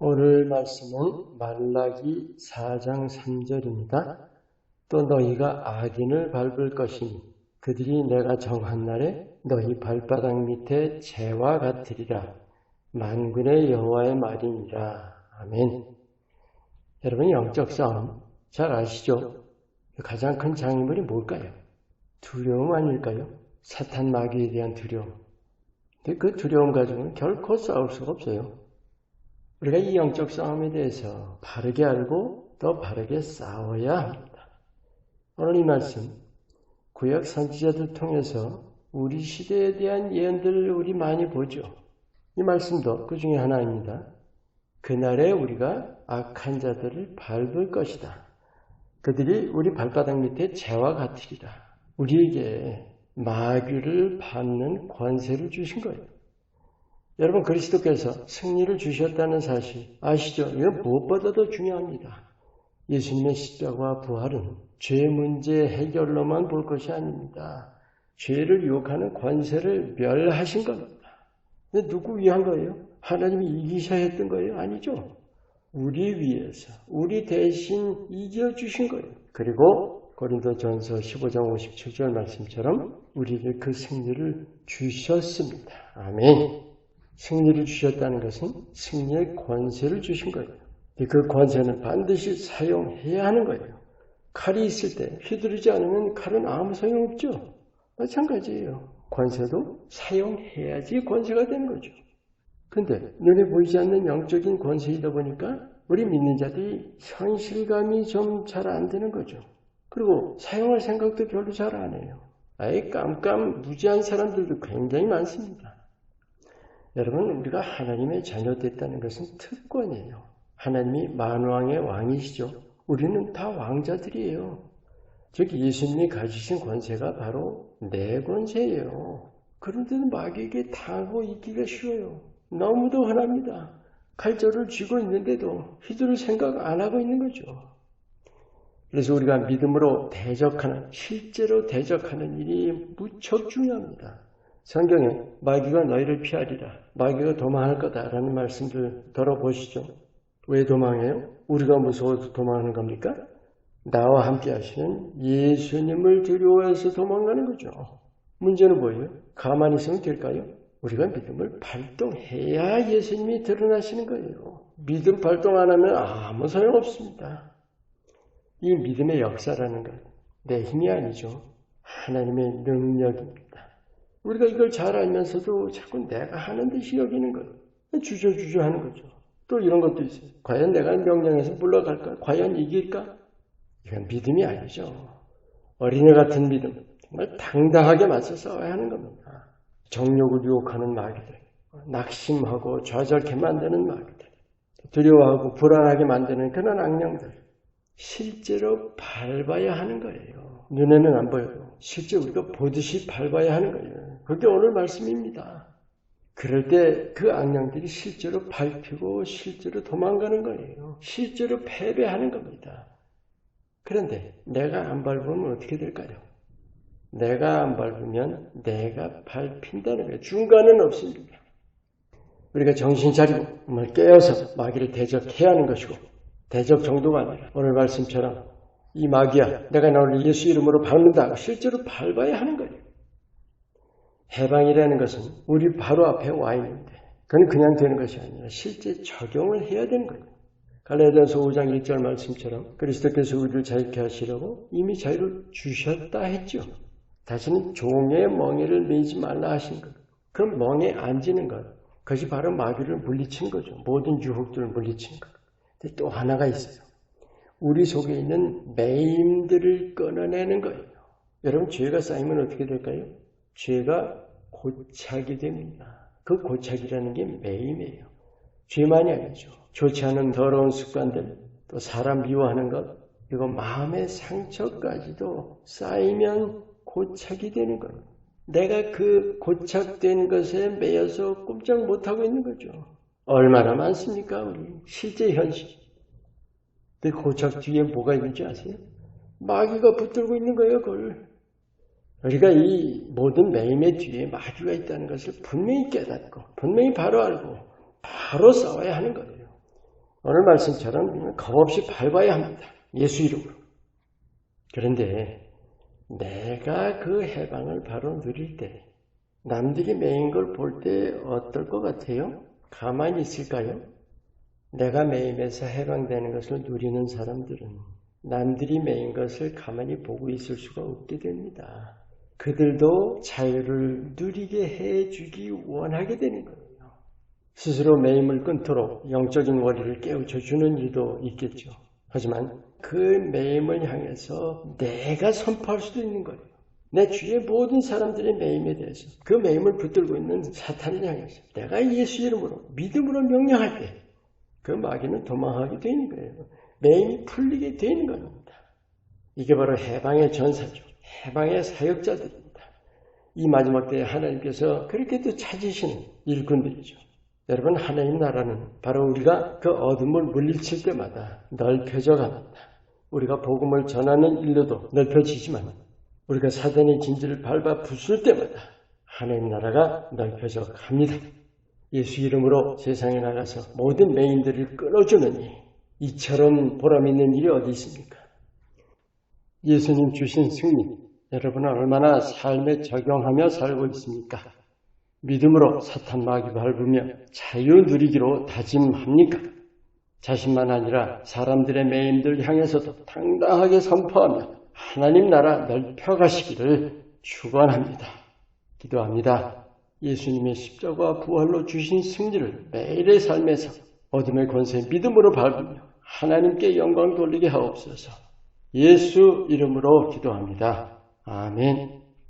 오늘 말씀은 말라기 4장 3절입니다. 또 너희가 악인을 밟을 것이니 그들이 내가 정한 날에 너희 발바닥 밑에 재와 같으리라. 만군의 여호와의 말이니라. 아멘. 여러분, 영적 싸움 잘 아시죠? 가장 큰 장애물이 뭘까요? 두려움 아닐까요? 사탄 마귀에 대한 두려움. 근데 그 두려움 가지고는 결코 싸울 수가 없어요. 우리가 이 영적 싸움에 대해서 바르게 알고 더 바르게 싸워야 합니다. 오늘 이 말씀, 구약 선지자들 통해서 우리 시대에 대한 예언들을 우리 많이 보죠. 이 말씀도 그 중에 하나입니다. 그날에 우리가 악한 자들을 밟을 것이다. 그들이 우리 발바닥 밑에 재와 같으리라. 우리에게 마귀를 밟는 권세를 주신 거예요. 여러분, 그리스도께서 승리를 주셨다는 사실 아시죠? 이건 무엇보다도 중요합니다. 예수님의 십자가와 부활은 죄 문제 해결로만 볼 것이 아닙니다. 죄를 유혹하는 권세를 멸하신 겁니다. 근데 누구 위한 거예요? 하나님이 이기셔야 했던 거예요? 아니죠. 우리 위해서, 우리 대신 이겨주신 거예요. 그리고 고린도전서 15장 57절 말씀처럼 우리에게 그 승리를 주셨습니다. 아멘. 승리를 주셨다는 것은 승리의 권세를 주신 거예요. 그 권세는 반드시 사용해야 하는 거예요. 칼이 있을 때 휘두르지 않으면 칼은 아무 소용없죠. 마찬가지예요. 권세도 사용해야지 권세가 되는 거죠. 근데 눈에 보이지 않는 영적인 권세이다 보니까 우리 믿는 자들이 현실감이 좀 잘 안 되는 거죠. 그리고 사용할 생각도 별로 잘 안 해요. 아예 깜깜무지한 사람들도 굉장히 많습니다. 여러분, 우리가 하나님의 자녀 됐다는 것은 특권이에요. 하나님이 만왕의 왕이시죠. 우리는 다 왕자들이에요. 즉 예수님이 가지신 권세가 바로 내 권세예요. 그런데도 마귀에게 당하고 있기가 쉬워요. 너무도 흔합니다. 칼자루를 쥐고 있는데도 휘두를 생각 안 하고 있는 거죠. 그래서 우리가 믿음으로 대적하는, 실제로 대적하는 일이 무척 중요합니다. 성경에 마귀가 너희를 피하리라, 마귀가 도망할 거다라는 말씀들 들어보시죠. 왜 도망해요? 우리가 무서워서 도망하는 겁니까? 나와 함께 하시는 예수님을 두려워해서 도망가는 거죠. 문제는 뭐예요? 가만히 있으면 될까요? 우리가 믿음을 발동해야 예수님이 드러나시는 거예요. 믿음 발동 안 하면 아무 소용없습니다. 이 믿음의 역사라는 건 내 힘이 아니죠. 하나님의 능력입니다. 우리가 이걸 잘 알면서도 자꾸 내가 하는 듯이 여기는 거예요. 주저주저 하는 거죠. 또 이런 것도 있어요. 과연 내가 명령해서 물러갈까? 과연 이길까? 이건 믿음이 아니죠. 어린애 같은 믿음. 정말 당당하게 맞서 싸워야 하는 겁니다. 정욕을 유혹하는 마귀들, 낙심하고 좌절케 만드는 마귀들, 두려워하고 불안하게 만드는 그런 악령들, 실제로 밟아야 하는 거예요. 눈에는 안 보여도 실제 우리가 보듯이 밟아야 하는 거예요. 그게 오늘 말씀입니다. 그럴 때 그 악령들이 실제로 밟히고 실제로 도망가는 거예요. 실제로 패배하는 겁니다. 그런데 내가 안 밟으면 어떻게 될까요? 내가 안 밟으면 내가 밟힌다는 거예요. 중간은 없습니다. 우리가 정신 차리고 정말 깨어서 마귀를 대적해야 하는 것이고, 대적 정도가 아니라 오늘 말씀처럼 이 마귀야, 내가 너를 예수 이름으로 밟는다. 실제로 밟아야 하는 거예요. 해방이라는 것은 우리 바로 앞에 와 있는데 그건 그냥 되는 것이 아니라 실제 적용을 해야 되는 거예요. 갈라디아서 5장 1절 말씀처럼 그리스도께서 우리를 자유케 하시려고 이미 자유를 주셨다 했죠. 다시는 종의 멍에를 매지 말라 하신 것. 그럼 멍에 앉는 것, 그것이 바로 마귀를 물리친 거죠. 모든 유혹들을 물리친 것. 근데 또 하나가 있어요. 우리 속에 있는 매임들을 끊어내는 거예요. 여러분, 죄가 쌓이면 어떻게 될까요? 죄가 고착이 됩니다. 그 고착이라는 게 매임이에요. 죄만이 아니죠. 좋지 않은 더러운 습관들, 또 사람 미워하는 것, 그리고 마음의 상처까지도 쌓이면 고착이 되는 거예요. 내가 그 고착된 것에 매여서 꼼짝 못하고 있는 거죠. 얼마나 많습니까, 우리? 실제 현실. 근데 고착 뒤에 뭐가 있는지 아세요? 마귀가 붙들고 있는 거예요, 그걸. 우리가 이 모든 매임의 뒤에 마귀가 있다는 것을 분명히 깨닫고, 분명히 바로 알고, 바로 싸워야 하는 거예요. 오늘 말씀처럼 겁없이 밟아야 합니다. 예수 이름으로. 그런데 내가 그 해방을 바로 누릴 때 남들이 매인 걸 볼 때 어떨 것 같아요? 가만히 있을까요? 내가 매임에서 해방되는 것을 누리는 사람들은 남들이 매인 것을 가만히 보고 있을 수가 없게 됩니다. 그들도 자유를 누리게 해주기 원하게 되는 거예요. 스스로 매임을 끊도록 영적인 원리를 깨우쳐 주는 일도 있겠죠. 하지만 그 매임을 향해서 내가 선포할 수도 있는 거예요. 내 주위의 모든 사람들의 매임에 대해서 그 매임을 붙들고 있는 사탄을 향해서 내가 예수 이름으로 믿음으로 명령할 때 그 마귀는 도망하게 되는 거예요. 매임이 풀리게 되는 겁니다. 이게 바로 해방의 전사죠. 해방의 사역자들입니다. 이 마지막 때에 하나님께서 그렇게 또 찾으시는 일꾼들이죠. 여러분, 하나님 나라는 바로 우리가 그 어둠을 물리칠 때마다 넓혀져 갑니다. 우리가 복음을 전하는 일로도 넓혀지지만 우리가 사단의 진지를 밟아 부술 때마다 하나님 나라가 넓혀져 갑니다. 예수 이름으로 세상에 나가서 모든 매인들을 끊어주느니 이처럼 보람있는 일이 어디 있습니까? 예수님 주신 승리, 여러분은 얼마나 삶에 적용하며 살고 있습니까? 믿음으로 사탄 마귀 밟으며 자유 누리기로 다짐합니까? 자신만 아니라 사람들의 매임들 향해서도 당당하게 선포하며 하나님 나라 넓혀가시기를 축원합니다. 기도합니다. 예수님의 십자가와 부활로 주신 승리를 매일의 삶에서 어둠의 권세 믿음으로 밟으며 하나님께 영광 돌리게 하옵소서. 예수 이름으로 기도합니다. 아멘.